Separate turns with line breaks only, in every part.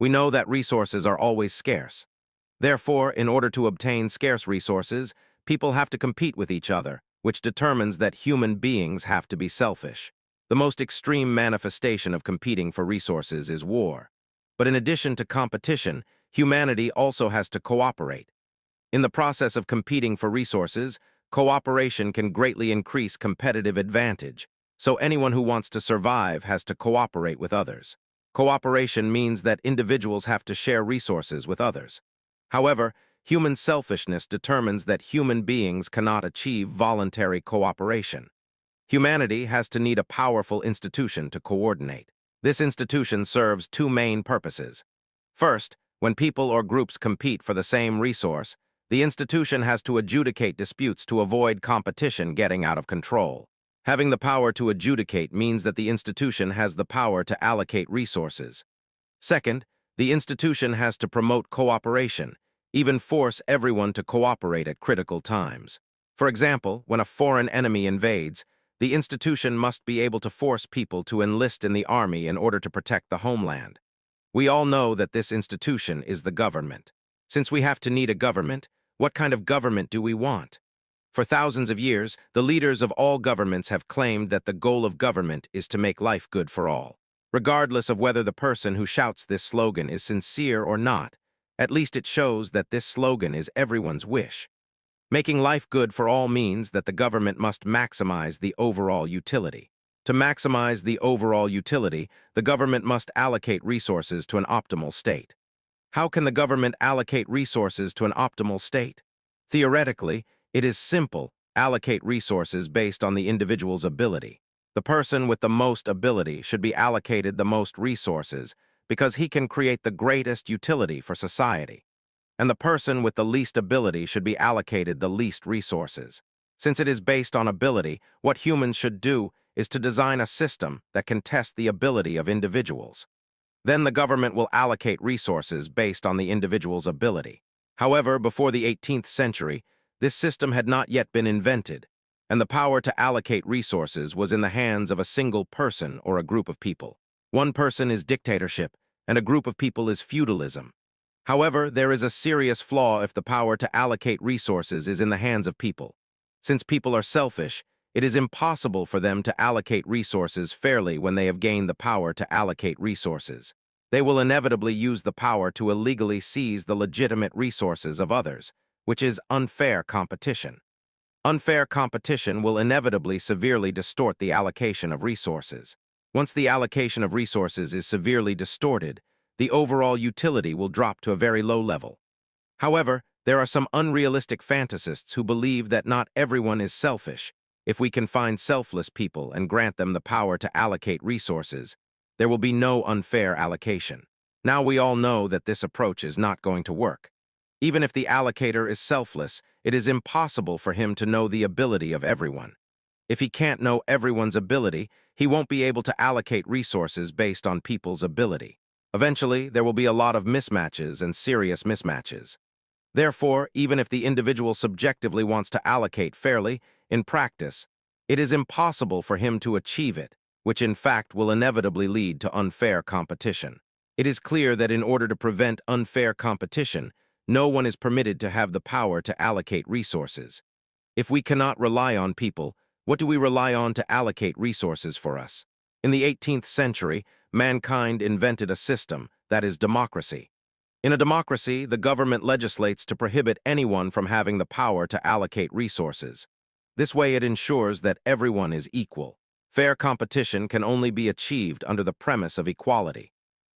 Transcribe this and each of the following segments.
We know that resources are always scarce. Therefore, in order to obtain scarce resources, people have to compete with each other, which determines that human beings have to be selfish. The most extreme manifestation of competing for resources is war. But in addition to competition, humanity also has to cooperate. In the process of competing for resources, cooperation can greatly increase competitive advantage, so anyone who wants to survive has to cooperate with others. Cooperation means that individuals have to share resources with others. However, human selfishness determines that human beings cannot achieve voluntary cooperation. Humanity has to need a powerful institution to coordinate. This institution serves two main purposes. First, when people or groups compete for the same resource, the institution has to adjudicate disputes to avoid competition getting out of control. Having the power to adjudicate means that the institution has the power to allocate resources. Second, the institution has to promote cooperation, even force everyone to cooperate at critical times. For example, when a foreign enemy invades, the institution must be able to force people to enlist in the army in order to protect the homeland. We all know that this institution is the government. Since we have to need a government, what kind of government do we want? For thousands of years, the leaders of all governments have claimed that the goal of government is to make life good for all. Regardless of whether the person who shouts this slogan is sincere or not, at least it shows that this slogan is everyone's wish. Making life good for all means that the government must maximize the overall utility. To maximize the overall utility, the government must allocate resources to an optimal state. How can the government allocate resources to an optimal state? Theoretically, it is simple: allocate resources based on the individual's ability. The person with the most ability should be allocated the most resources because he can create the greatest utility for society. And the person with the least ability should be allocated the least resources. Since it is based on ability, what humans should do is to design a system that can test the ability of individuals. Then the government will allocate resources based on the individual's ability. However, before the 18th century, this system had not yet been invented, and the power to allocate resources was in the hands of a single person or a group of people. One person is dictatorship, and a group of people is feudalism. However, there is a serious flaw if the power to allocate resources is in the hands of people. Since people are selfish, it is impossible for them to allocate resources fairly when they have gained the power to allocate resources. They will inevitably use the power to illegally seize the legitimate resources of others, which is unfair competition. Unfair competition will inevitably severely distort the allocation of resources. Once the allocation of resources is severely distorted, the overall utility will drop to a very low level. However, there are some unrealistic fantasists who believe that not everyone is selfish. If we can find selfless people and grant them the power to allocate resources, there will be no unfair allocation. Now we all know that this approach is not going to work. Even if the allocator is selfless, it is impossible for him to know the ability of everyone. If he can't know everyone's ability, he won't be able to allocate resources based on people's ability. Eventually, there will be a lot of mismatches and serious mismatches. Therefore, even if the individual subjectively wants to allocate fairly, in practice, it is impossible for him to achieve it, which in fact will inevitably lead to unfair competition. It is clear that in order to prevent unfair competition, no one is permitted to have the power to allocate resources. If we cannot rely on people, what do we rely on to allocate resources for us? In the 18th century, mankind invented a system, that is democracy. In a democracy, the government legislates to prohibit anyone from having the power to allocate resources. This way it ensures that everyone is equal. Fair competition can only be achieved under the premise of equality.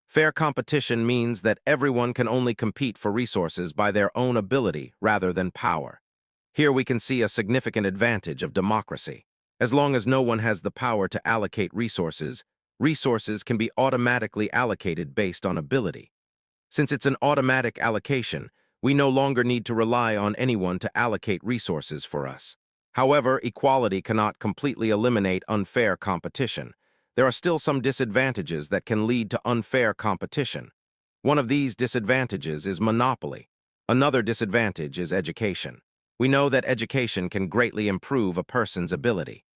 Fair competition means that everyone can only compete for resources by their own ability rather than power. Here we can see a significant advantage of democracy. As long as no one has the power to allocate resources, resources can be automatically allocated based on ability. Since it's an automatic allocation, we no longer need to rely on anyone to allocate resources for us. However, equality cannot completely eliminate unfair competition. There are still some disadvantages that can lead to unfair competition. One of these disadvantages is monopoly. Another disadvantage is education. We know that education can greatly improve a person's ability.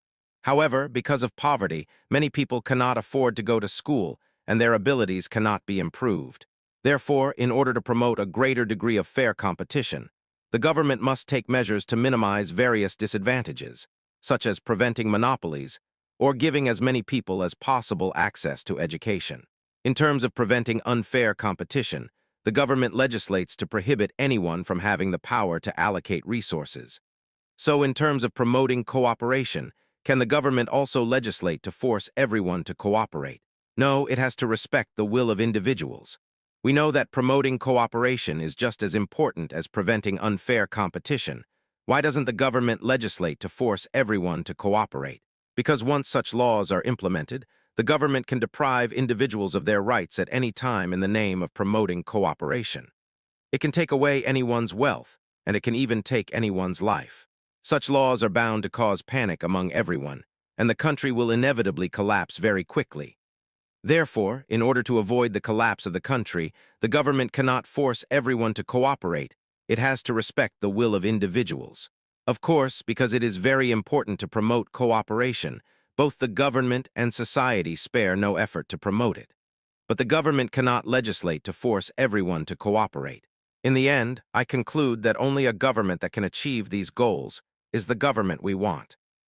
However, because of poverty, many people cannot afford to go to school, and their abilities cannot be improved. Therefore, in order to promote a greater degree of fair competition, the government must take measures to minimize various disadvantages, such as preventing monopolies or giving as many people as possible access to education. In terms of preventing unfair competition, the government legislates to prohibit anyone from having the power to allocate resources. So, in terms of promoting cooperation, can the government also legislate to force everyone to cooperate? No, it has to respect the will of individuals. We know that promoting cooperation is just as important as preventing unfair competition. Why doesn't the government legislate to force everyone to cooperate? Because once such laws are implemented, the government can deprive individuals of their rights at any time in the name of promoting cooperation. It can take away anyone's wealth, and it can even take anyone's life. Such laws are bound to cause panic among everyone, and the country will inevitably collapse very quickly. Therefore, in order to avoid the collapse of the country, the government cannot force everyone to cooperate. It has to respect the will of individuals. Of course, because it is very important to promote cooperation, both the government and society spare no effort to promote it. But the government cannot legislate to force everyone to cooperate. In the end, I conclude that only a government that can achieve these goals is the government we want.